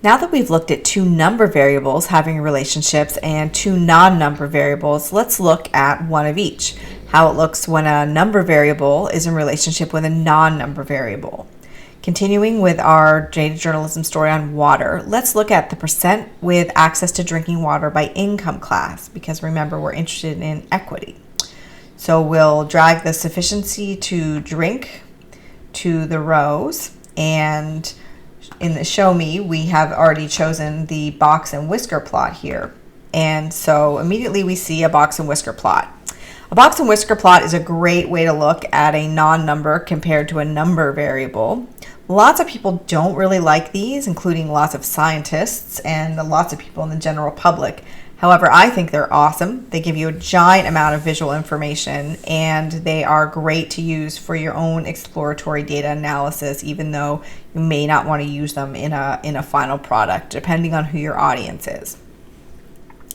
Now that we've looked at two number variables having relationships and two non-number variables, let's look at one of each, how it looks when a number variable is in relationship with a non-number variable. Continuing with our data journalism story on water, let's look at the percent with access to drinking water by income class, because remember, we're interested in equity. So we'll drag the sufficiency to drink to the rows, and in the show me, we have already chosen the box and whisker plot here. And so immediately we see a box and whisker plot. A box and whisker plot is a great way to look at a non-number compared to a number variable. Lots of people don't really like these, including lots of scientists and lots of people in the general public. However, I think they're awesome. They give you a giant amount of visual information, and they are great to use for your own exploratory data analysis, even though you may not want to use them in a final product, depending on who your audience is.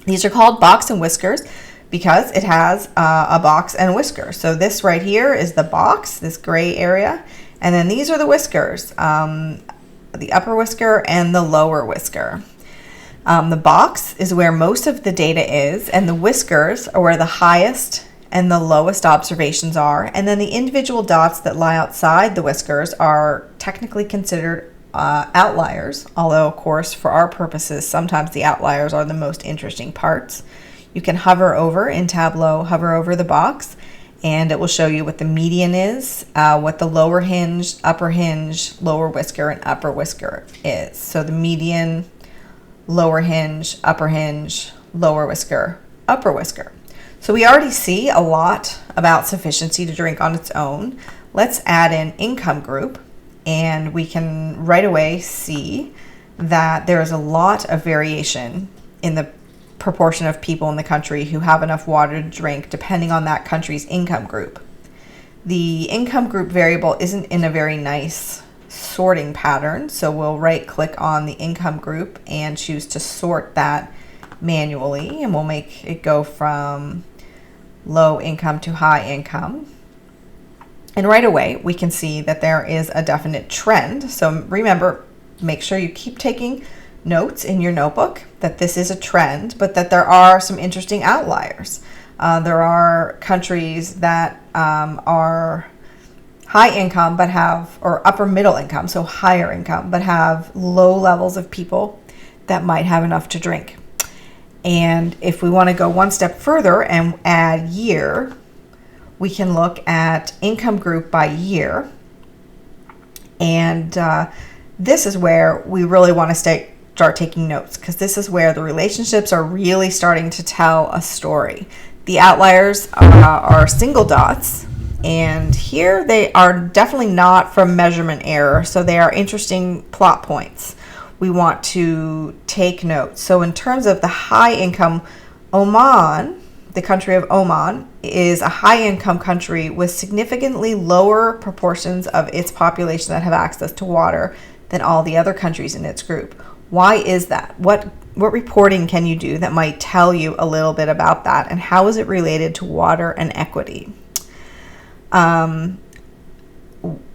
These are called box and whiskers because it has a box and whisker. So this right here is the box, this gray area, and then these are the whiskers, the upper whisker and the lower whisker. The box is where most of the data is, and the whiskers are where the highest and the lowest observations are, and then the individual dots that lie outside the whiskers are technically considered outliers, although of course for our purposes sometimes the outliers are the most interesting parts. You can hover over in Tableau, hover over the box, and it will show you what the median is, what the lower hinge, upper hinge, lower whisker, and upper whisker is. So the median, lower hinge, upper hinge, lower whisker, upper whisker. So we already see a lot about sufficiency to drink on its own. Let's add in income group, and we can right away see that there is a lot of variation in the proportion of people in the country who have enough water to drink depending on that country's income group. The income group variable isn't in a very nice sorting pattern, so we'll right click on the income group and choose to sort that manually, and we'll make it go from low income to high income. And right away we can see that there is a definite trend. So remember, make sure you keep taking notes in your notebook that this is a trend, but that there are some interesting outliers. There are countries that are high income but have, or upper middle income, so higher income, but have low levels of people that might have enough to drink. And if we want to go one step further and add year, we can look at income group by year. And this is where we really want to start taking notes, because this is where the relationships are really starting to tell a story. The outliers are single dots, and here they are definitely not from measurement error, so they are interesting plot points. We want to take notes. So in terms of the high income, Oman, the country of Oman, is a high income country with significantly lower proportions of its population that have access to water than all the other countries in its group. Why is that? What reporting can you do that might tell you a little bit about that, and how is it related to water and equity?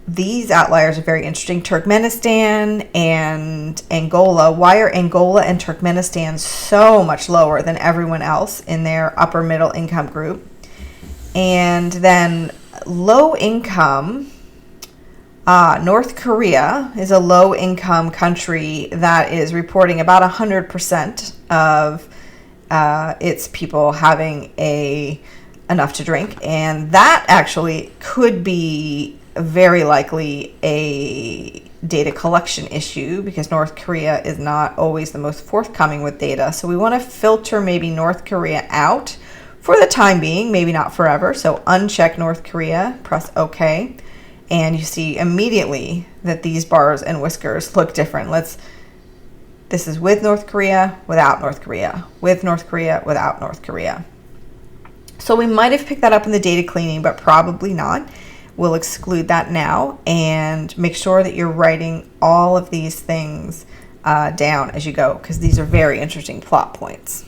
These outliers are very interesting. Turkmenistan and Angola. Why are Angola and Turkmenistan so much lower than everyone else in their upper middle income group? And then low income, North Korea is a low income country that is reporting about 100% of its people having enough to drink. And that actually could be very likely a data collection issue, because North Korea is not always the most forthcoming with data. So we want to filter maybe North Korea out for the time being, maybe not forever. So uncheck North Korea, press OK, and you see immediately that these bars and whiskers look different. This is with North Korea, without North Korea, with North Korea, without North Korea. So we might have picked that up in the data cleaning, but probably not. We'll exclude that now, and make sure that you're writing all of these things down as you go, because these are very interesting plot points.